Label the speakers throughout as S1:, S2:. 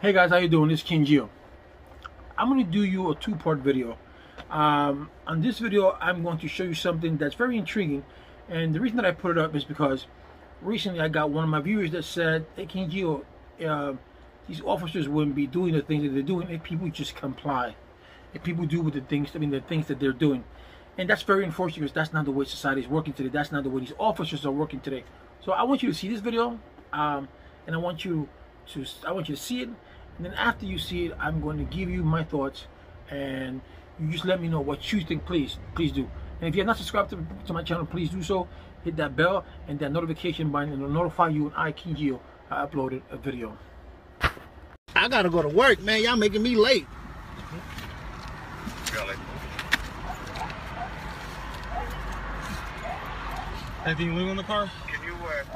S1: Hey guys, how you doing? This is King Gio. I'm going to do you a two-part video. On this video, I'm going to show you something that's very intriguing, and the reason that I put it up is because recently I got one of my viewers that said, "Hey King Gio, these officers wouldn't be doing the things that they're doing if people just comply, if people do with the things that they're doing." And that's very unfortunate because that's not the way society is working today. That's not the way these officers are working today. So I want you to see this video, and I want you to see it. And then after you see it, I'm going to give you my thoughts, and you just let me know what you think. Please do. And if you're not subscribed to my channel, please do so. Hit that bell and that notification button, and it'll notify you when I, King Gio, I uploaded a video.
S2: I gotta go to work, man. Y'all making me late.
S3: Anything illegal in the car?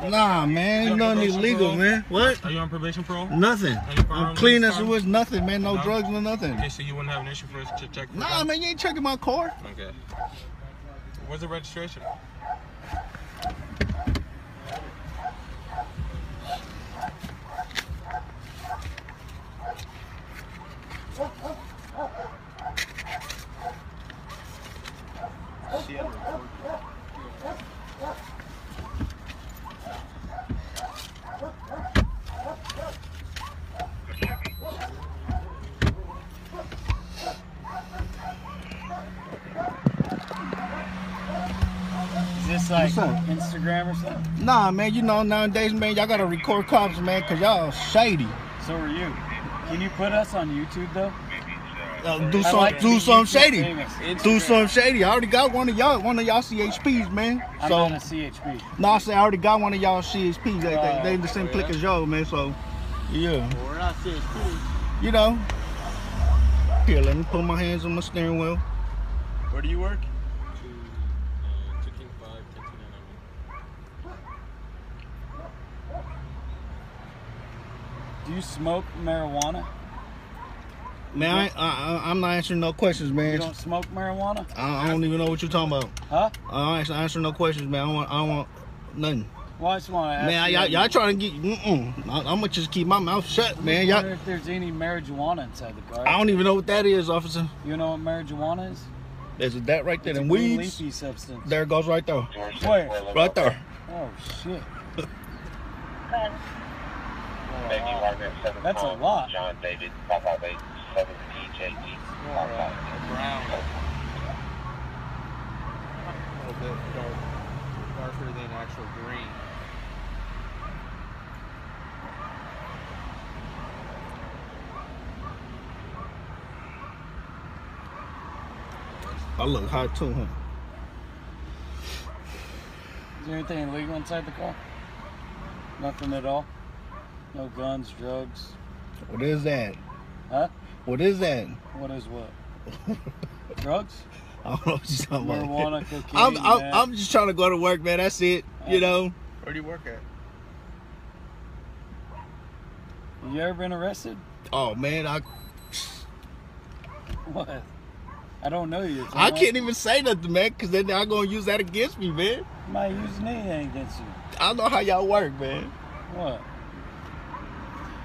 S2: Nah, man. Ain't nothing illegal, man. What?
S3: Are you on probation parole?
S2: Nothing. I'm clean as it was. Nothing, man. No drugs, no nothing.
S3: Okay, so you wouldn't have an issue for us to check?
S2: Nah, man. You ain't checking my car.
S3: Okay. Where's the registration?
S4: Is this like Instagram or something?
S2: Nah, man. You know, nowadays, man, y'all gotta record cops, man, because y'all shady.
S4: So are you. Can you put us on YouTube, though?
S2: Do something shady. Do something shady. I already got one of y'all CHPs, man.
S4: I'm
S2: So,
S4: not a CHP.
S2: no, I say I already got one of y'all CHPs. They in the same clique as y'all, man. So, yeah.
S4: Well, we're not CHP.
S2: You know. Here, let me put my hands on my steering wheel.
S4: Where do you work?
S3: To King 5, 1029.
S4: Do you smoke marijuana?
S2: Man, I'm not answering no questions, man.
S4: You don't smoke marijuana?
S2: I don't even know what you're talking about.
S4: Huh?
S2: I don't answer no questions, man. I don't want nothing.
S4: Well, I just want to ask
S2: Man, y'all trying to get... I'm gonna just keep my mouth shut, man.
S4: I wonder if there's any marijuana inside the car.
S2: I don't even know what that is, officer.
S4: You know what marijuana is?
S2: Is it that right there?
S4: It's
S2: Them
S4: a green
S2: weeds?
S4: leafy substance.
S2: There it goes right there.
S4: Where?
S2: Right there.
S4: Oh, shit.
S5: That's
S4: That's a lot.
S5: John David, 558 7 EJD.
S3: Brown.
S6: A little bit darker than actual green.
S2: I look hot too, huh?
S4: Is there anything illegal inside the car? Nothing at all? No guns, drugs?
S2: What is that?
S4: Huh?
S2: What is that?
S4: What is what? Drugs?
S2: I don't know what you're talking about.
S4: Marijuana, cocaine,
S2: I'm just trying to go to work, man. That's it. You know.
S6: Where do you work at?
S4: You ever been arrested?
S2: Oh man,
S4: What? I don't know you.
S2: I can't even say nothing, man, because then they're gonna use that against me, man.
S4: I'm not using anything against you.
S2: I know how y'all work, man.
S4: What?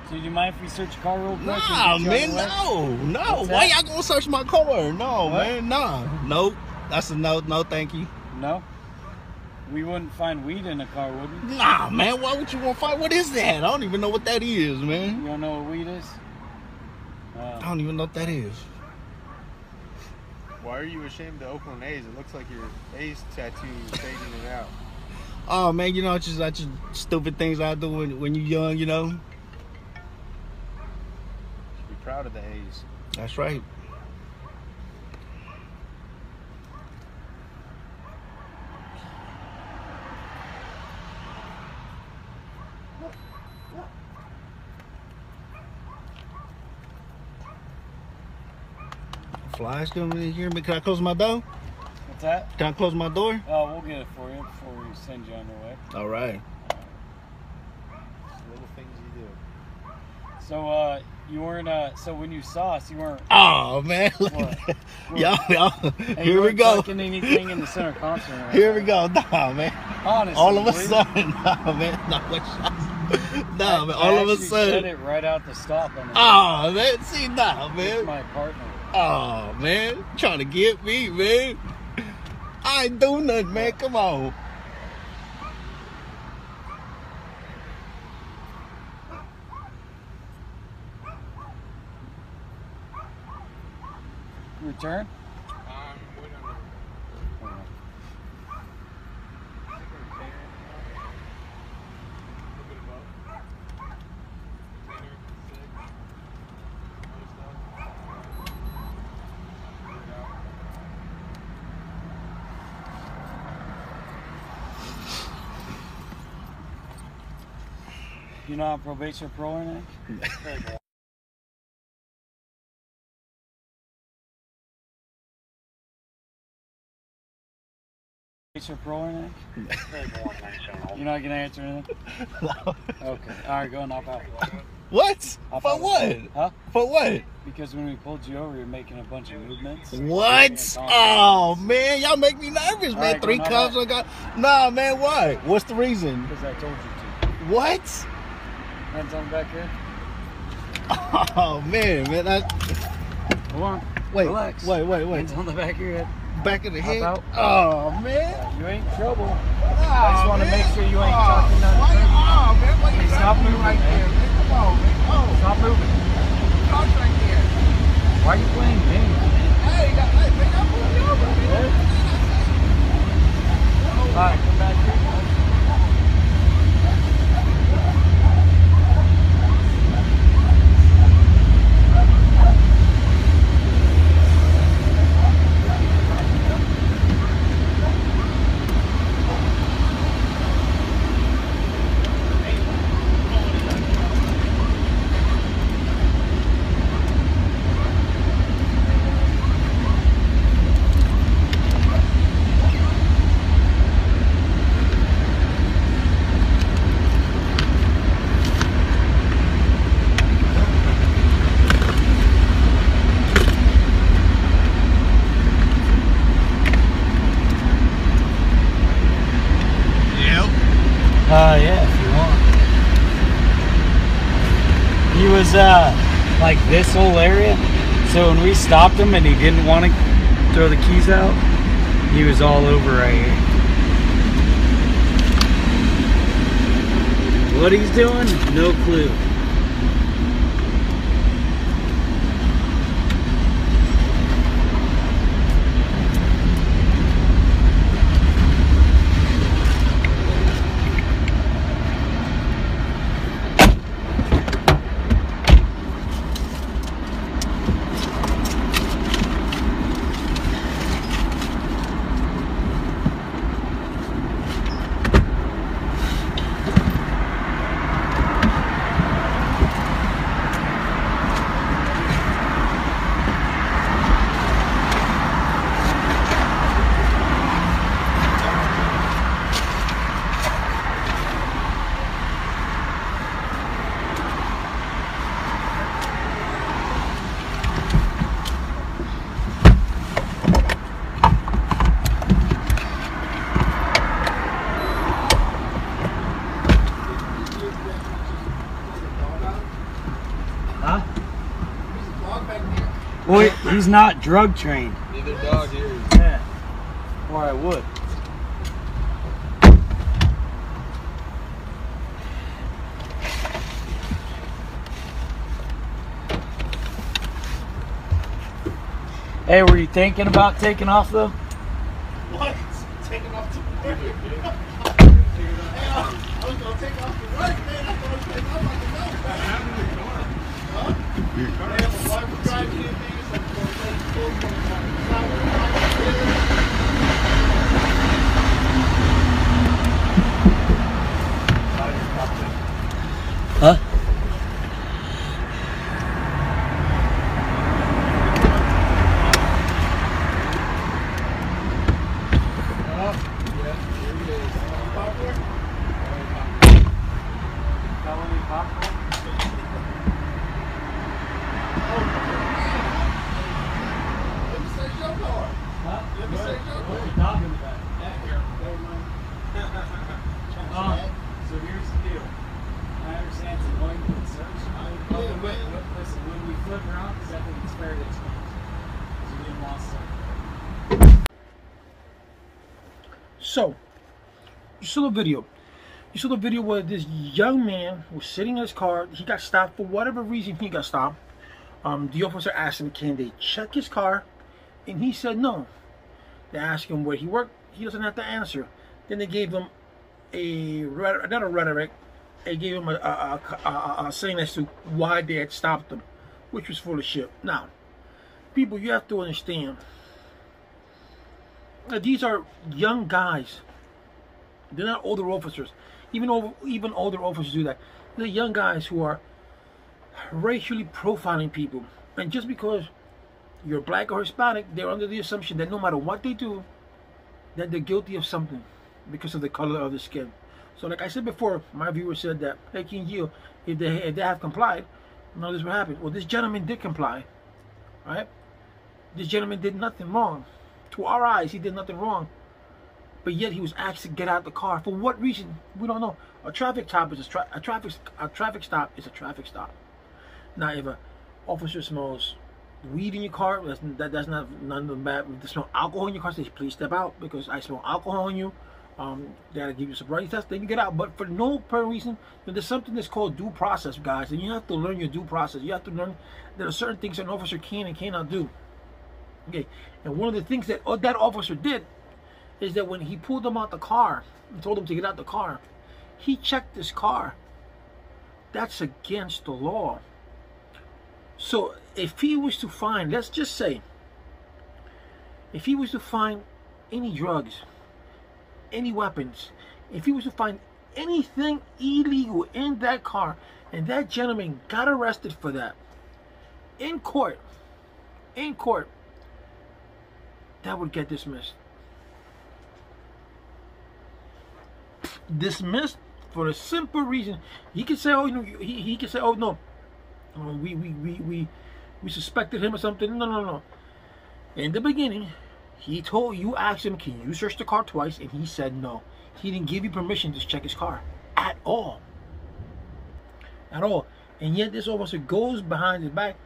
S4: So do you mind if we search your car real quick?
S2: Nah, man, no.
S4: What's
S2: Why
S4: that?
S2: y'all gonna search my car? No,
S4: What?
S2: man, nah. Nope. That's a no, thank you.
S4: No? We wouldn't find weed in a car, would we?
S2: Nah, man, why would you want to fight? What is that? I don't even know what that is,
S4: You
S2: man.
S4: don't know what weed is?
S2: I don't even know what that is.
S6: Why are you ashamed to Oakland A's? It looks like your A's tattoo is fading it out.
S2: Oh, man, you know, it's just stupid things I do when you're young, you know?
S6: Be proud of the A's.
S2: That's right. Flies coming in here. Can I close my door?
S4: What's that?
S2: Can I close my door?
S4: Oh, we'll get it for you before we send you on your way.
S2: All right.
S6: Little things you do.
S4: So, you weren't, so when you saw us, you weren't...
S2: Oh, man.
S4: What?
S2: Y'all.
S4: Hey,
S2: Here
S4: you
S2: we
S4: weren't
S2: go.
S4: fucking anything in the center console. Right?
S2: Here we go. Nah, man.
S4: Honestly,
S2: All of a
S4: believe it?
S2: sudden, nah, man. Nah, wait, Nah, man. All of a
S4: Said
S2: sudden.
S4: it right out the stop.
S2: Oh, man. See, nah,
S4: It's
S2: man.
S4: my partner.
S2: Oh, man. Trying to get me, man. I ain't do nothing, man. Come on.
S4: Return?
S3: Wait on
S4: You know on probation or parole or anything? Probation or parole or anything? You're not gonna answer anything? Okay. Alright, go and hop out.
S2: What?
S4: Hop
S2: For
S4: out.
S2: what?
S4: Huh?
S2: For what?
S4: Because when we pulled you over, you're making a bunch of movements.
S2: What? Oh, man. Y'all make me nervous, man.
S4: Alright,
S2: 3
S4: go, knock
S2: cups
S4: out.
S2: I got. Nah, man. Why? What's the reason?
S4: Because I told you to.
S2: What?
S4: Hands on the back here.
S2: Oh, man.
S4: Hold on.
S2: Wait.
S4: Relax.
S2: Wait.
S4: Hands on the back of your head.
S2: Back of the
S4: Hop
S2: head.
S4: out.
S2: Oh, man.
S4: You ain't in trouble. I just want to make sure you ain't talking nothing.
S2: Oh, man. Why you
S4: Stop
S2: talking
S4: moving,
S2: like
S4: man.
S2: that, man? Come on, man. Oh,
S4: Stop moving.
S2: talk like that.
S4: Why are you playing games, man?
S2: Hey, man, y'all pulled me over, man.
S4: Alright, come back here. Yeah, if you want. He was, like this whole area. So when we stopped him and he didn't want to throw the keys out, he was all over right here. What he's doing, no clue. Huh? Well, he's not drug trained.
S3: Neither dog here.
S4: Yeah. Or I would. Hey, were you thinking about taking off though?
S2: What? Taking off to work? Hey, I was gonna take off to work, man. I thought I was taking off like a nose. Huh? Man, my wife was driving in, man. So I'm gonna take full from the
S4: Huh? drove around because that didn't spare the expense. Because you didn't want some.
S1: So, you saw the video. You saw the video where this young man was sitting in his car. He got stopped for whatever reason. He got stopped. The officer asked him, can they check his car? And he said no. They asked him where he worked. He doesn't have to answer. Then they gave him not a rhetoric. They gave him a saying as to why they had stopped him, which was full of shit. Now, people, you have to understand. These are young guys. They're not older officers. Even older officers do that. They're young guys who are racially profiling people. And just because you're black or Hispanic, they're under the assumption that no matter what they do, that they're guilty of something because of the color of the skin. So like I said before, my viewer said that, hey, King Gio, if they have complied, none of this would happen. Well, this gentleman did comply, right? This gentleman did nothing wrong. To our eyes, he did nothing wrong. But yet he was asked to get out of the car. For what reason? We don't know. A traffic stop is a traffic stop is a traffic stop. Now, if an officer smells weed in your car, that's not nothing bad. If they smell alcohol in your car, say please step out because I smell alcohol on you. They gotta give you a sobriety test. Then you get out. But for no apparent reason, there's something that's called due process, guys, and you have to learn your due process. You have to learn that there are certain things an officer can and cannot do. Okay, and one of the things that that officer did is that when he pulled him out the car and told him to get out the car, he checked his car. That's against the law. So if he was to find, let's just say, if he was to find any drugs, any weapons, if he was to find anything illegal in that car, and that gentleman got arrested for that, in court, that would get dismissed. Dismissed for the simple reason he could say, oh, you know, he could say, oh no, we suspected him or something. No. In the beginning, he told you, asked him, can you search the car twice, and he said no. He didn't give you permission to check his car at all. And yet this officer goes behind his back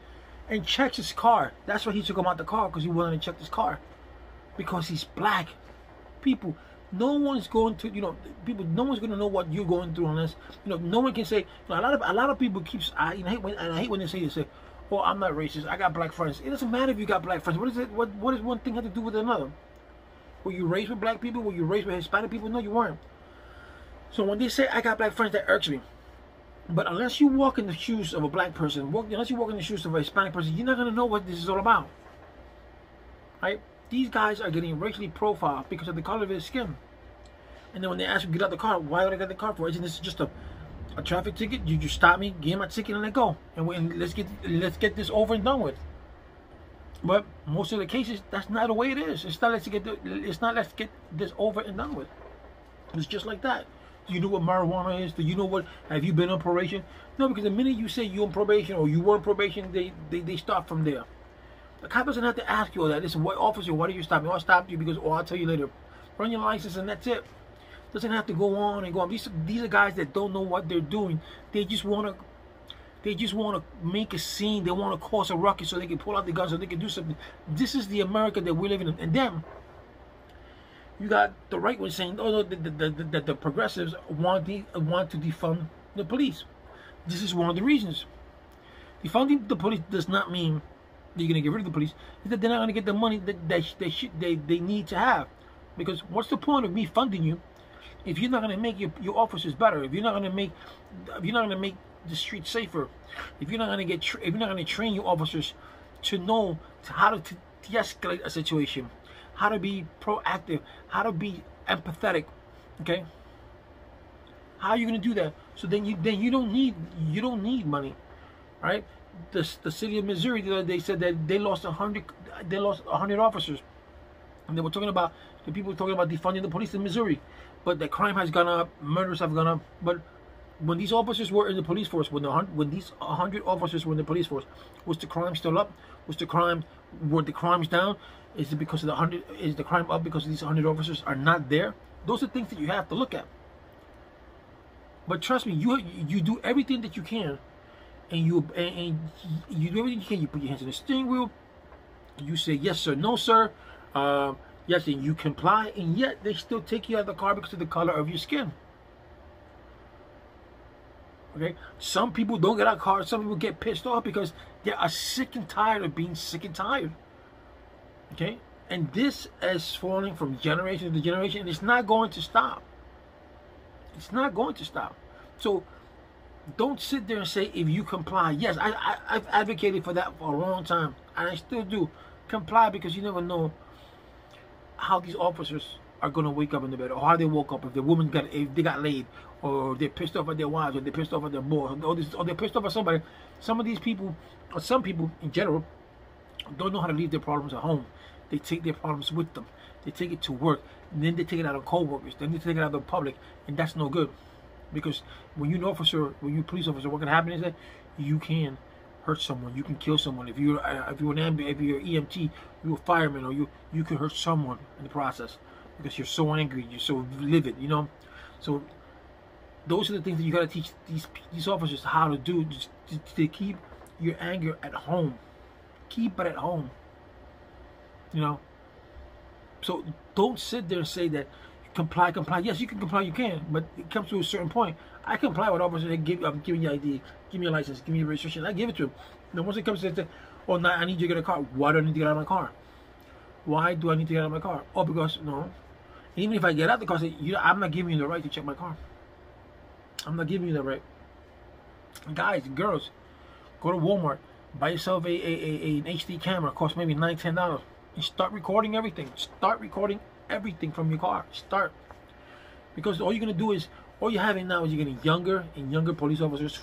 S1: and checks his car. That's why he took him out the car, because he wanted to check his car, because he's black. People, no one's going to, no one's going to know what you're going through unless, no one can say, a lot of people keeps, I hate when they say, oh, I'm not racist, I got black friends. It doesn't matter if you got black friends. What is it? What does one thing have to do with another? Were you raised with black people? Were you raised with Hispanic people? No, you weren't. So when they say I got black friends, that irks me. But unless you walk in the shoes of a black person, unless you walk in the shoes of a Hispanic person, you're not going to know what this is all about. Right? These guys are getting racially profiled because of the color of their skin. And then when they ask you to get out of the car, why would I get the car for? Isn't this just a traffic ticket? You just stop me, give me my ticket, and let go. And let's get this over and done with. But most of the cases, that's not the way it is. It's not let's get this over and done with. It's just like that. Do you know what marijuana is? Do you know what? Have you been on probation? No, because the minute you say you're on probation or you were on probation, they start from there. The cop doesn't have to ask you all that. Listen, what officer? Why did you stop me? Oh, I stopped you because, I'll tell you later. Run your license and that's it. Doesn't have to go on and go on. These are guys that don't know what they're doing. They just want to make a scene. They want to cause a ruckus so they can pull out the guns so they can do something. This is the America that we're living in. And then you got the right one saying, oh no, that the progressives want to defund the police. This is one of the reasons. Defunding the police does not mean you're going to get rid of the police. It's that they're not going to get the money that they need to have. Because what's the point of me funding you if you're not going to make your officers better? If you're not going to make the streets safer, if you're not going to train your officers to know how to de-escalate a situation, how to be proactive, how to be empathetic, okay? How are you going to do that? So then you don't need money, right? The city of Missouri, they said that they lost 100 officers, and they were talking about the people talking about defunding the police in Missouri, but the crime has gone up, murders have gone up. But when these officers were in the police force, when these 100 officers were in the police force, was the crime still up? Were the crimes down? Is it because of the 100? Is the crime up because these 100 officers are not there? Those are things that you have to look at. But trust me, you do everything that you can, and you do everything you can. You put your hands on the steering wheel. You say yes sir, no sir, yes, and you comply, and yet they still take you out of the car because of the color of your skin. Okay, some people don't get out of cars. Some people get pissed off because they are sick and tired of being sick and tired. Okay, and this is falling from generation to generation, and it's not going to stop. It's not going to stop. So don't sit there and say if you comply. Yes, I've advocated for that for a long time, and I still do. Comply, because you never know how these officers are going to wake up in the bed, or how they woke up, if they got laid, or they're pissed off at their wives, or they're pissed off at their boss, or they're pissed off at somebody. Some of these people, or some people in general, don't know how to leave their problems at home. They take their problems with them. They take it to work, and then they take it out on co-workers, then they take it out on the public, and that's no good. Because when you're an officer, when you're a police officer, what can happen is that you can hurt someone, you can kill someone. If you're an EMT, you're a fireman, or you can hurt someone in the process because you're so angry, you're so livid, you know. So those are the things that you got to teach these officers how to do, just to keep your anger at home. Keep it at home, you know. So don't sit there and say that comply. Yes, you can comply, you can, but it comes to a certain point. I comply with officers that I'm giving you ID, give me a license, give me a registration. I give it to them. Now once it comes to, oh, now I need you to get a car. Why do I need to get out of my car? Why do I need to get out of my car? Oh, because no. Even if I get out of the car, say, I'm not giving you the right to check my car. I'm not giving you the right. Guys, girls, go to Walmart, buy yourself an HD camera. It costs maybe $9, $10, and start recording everything. Start recording everything from your car. Start, because all you're gonna do is, all you're having now is you're getting younger and younger police officers,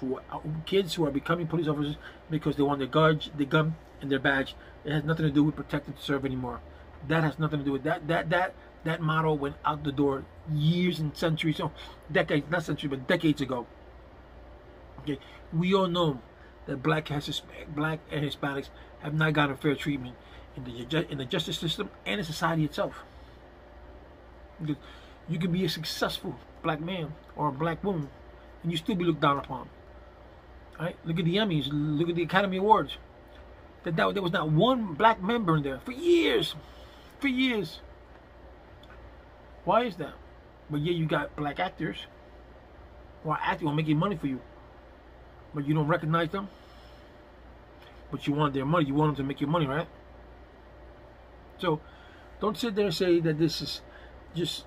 S1: kids who are becoming police officers because they want their gun and their badge. It has nothing to do with protected to serve anymore. That has nothing to do with that motto went out the door years and centuries, decades, not centuries, but decades ago. Okay, we all know that black and Hispanics have not gotten fair treatment in the justice system and in society itself. Because you can be a successful black man or a black woman and you still be looked down upon. All right? Look at the Emmys, look at the Academy Awards. There was not one black member in there for years. For years. Why is that? But yeah, you got black actors who are acting or making money for you, but you don't recognize them. But you want their money. You want them to make your money, right? So don't sit there and say that this is just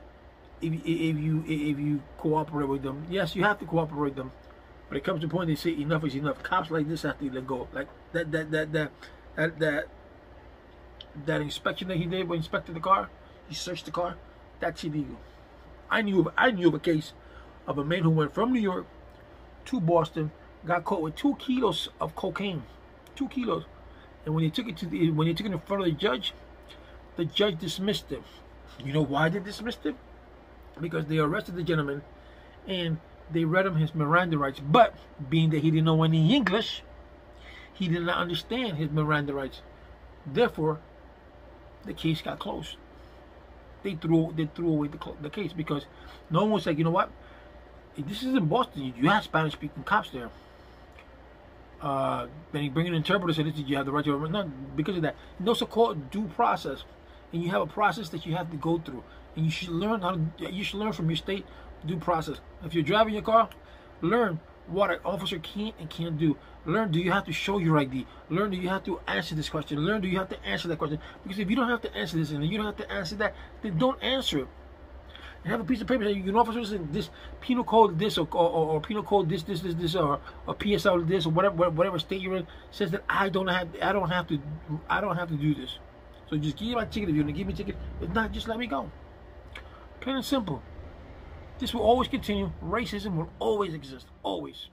S1: if you cooperate with them. Yes, you have to cooperate with them, but it comes to a point they say enough is enough. Cops like this have to let go. Like that inspection that he did when he inspected the car, he searched the car. That's illegal. I knew of a case of a man who went from New York to Boston, got caught with 2 kilos of cocaine, 2 kilos, and when he took it in front of the judge dismissed him. You know why they dismissed him? Because they arrested the gentleman and they read him his Miranda rights, but being that he didn't know any English, he did not understand his Miranda rights. Therefore, the case got closed. They threw away the case because no one was like, you know what? If this is in Boston, you have Spanish-speaking cops there. Then you bring an interpreter and say, "This, you have the right to." Not because of that. No so-called due process, and you have a process that you have to go through, and you should learn you should learn from your state due process. If you're driving your car, learn what an officer can and can't do. Learn, do you have to show your ID? Learn, do you have to answer this question? Learn, do you have to answer that question? Because if you don't have to answer this and you don't have to answer that, then don't answer it. And have a piece of paper that you can officer this penal code this or penal code this or PSL this or whatever state you're in says that I don't have to do this. So just give me my ticket if you're gonna give me a ticket. If not, just let me go. Plain and simple. This will always continue. Racism will always exist. Always.